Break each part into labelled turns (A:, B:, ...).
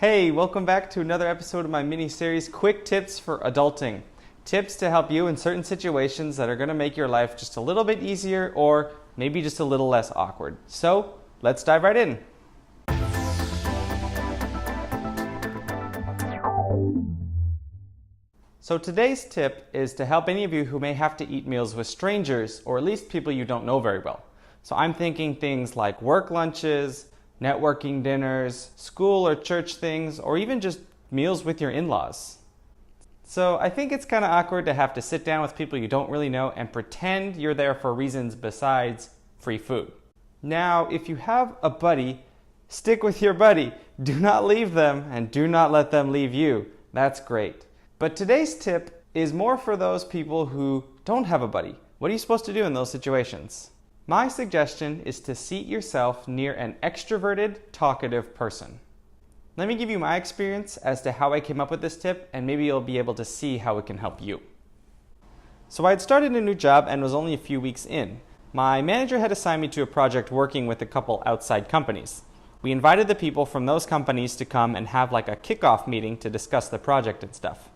A: Hey, welcome back to another episode of my mini-series, Quick Tips for Adulting. Tips to help you in certain situations that are going to make your life just a little bit easier or maybe just a little less awkward. So, let's dive right in. So today's tip is to help any of you who may have to eat meals with strangers or at least people you don't know very well. So I'm thinking things like work lunches, networking dinners, school or church things, or even just meals with your in-laws. So I think it's kind of awkward to have to sit down with people you don't really know and pretend you're there for reasons besides free food. Now, if you have a buddy, stick with your buddy. Do not leave them and do not let them leave you. That's great. But today's tip is more for those people who don't have a buddy. What are you supposed to do in those situations? My suggestion is to seat yourself near an extroverted, talkative person. Let me give you my experience as to how I came up with this tip, and maybe you'll be able to see how it can help you. So I had started a new job and was only a few weeks in. My manager had assigned me to a project working with a couple outside companies. We invited the people from those companies to come and have like a kickoff meeting to discuss the project and stuff.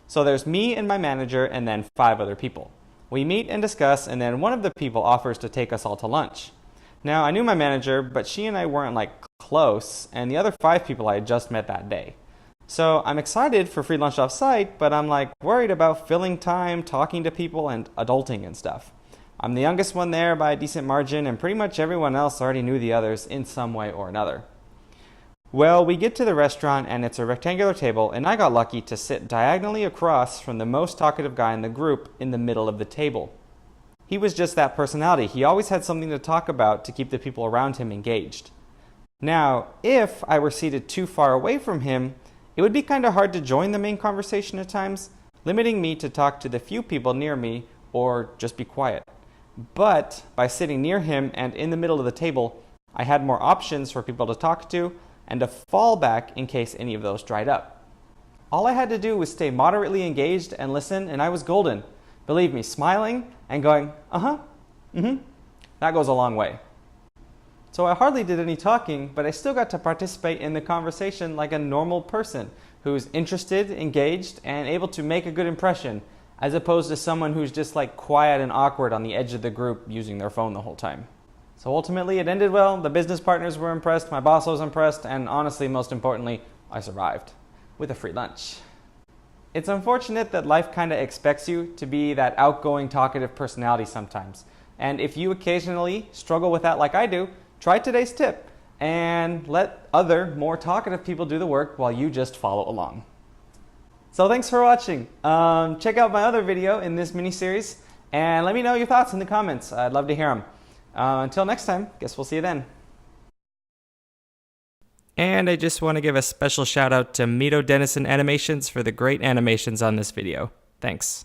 A: So there's me and my manager and then 5 other people. We meet and discuss, and then one of the people offers to take us all to lunch. Now, I knew my manager, but she and I weren't like close, and the other 5 people I had just met that day. So I'm excited for free lunch off-site, but I'm like worried about filling time, talking to people, and adulting and stuff. I'm the youngest one there by a decent margin, and pretty much everyone else already knew the others in some way or another. Well, we get to the restaurant and it's a rectangular table, and I got lucky to sit diagonally across from the most talkative guy in the group in the middle of the table. He was just that personality. He always had something to talk about to keep the people around him engaged. Now, if I were seated too far away from him, it would be kind of hard to join the main conversation at times, limiting me to talk to the few people near me or just be quiet. But by sitting near him and in the middle of the table, I had more options for people to talk to and a fallback in case any of those dried up. All I had to do was stay moderately engaged and listen, and I was golden. Believe me, smiling and going, that goes a long way. So I hardly did any talking, but I still got to participate in the conversation like a normal person who's interested, engaged, and able to make a good impression, as opposed to someone who's just like quiet and awkward on the edge of the group using their phone the whole time. So ultimately it ended well, the business partners were impressed, my boss was impressed, and honestly, most importantly, I survived with a free lunch. It's unfortunate that life kind of expects you to be that outgoing, talkative personality sometimes. And if you occasionally struggle with that like I do, try today's tip and let other, more talkative people do the work while you just follow along. So thanks for watching. Check out my other video in this mini-series and let me know your thoughts in the comments. I'd love to hear them. Until next time, guess we'll see you then. And I just want to give a special shout out to Middo-Denison Animations for the great animations on this video. Thanks.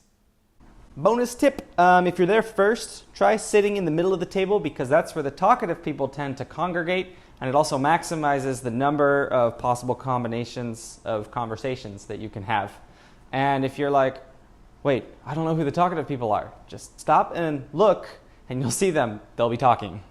A: Bonus tip, if you're there first, try sitting in the middle of the table because that's where the talkative people tend to congregate, and it also maximizes the number of possible combinations of conversations that you can have. And if you're like, wait, I don't know who the talkative people are, just stop and look, and you'll see them. They'll be talking.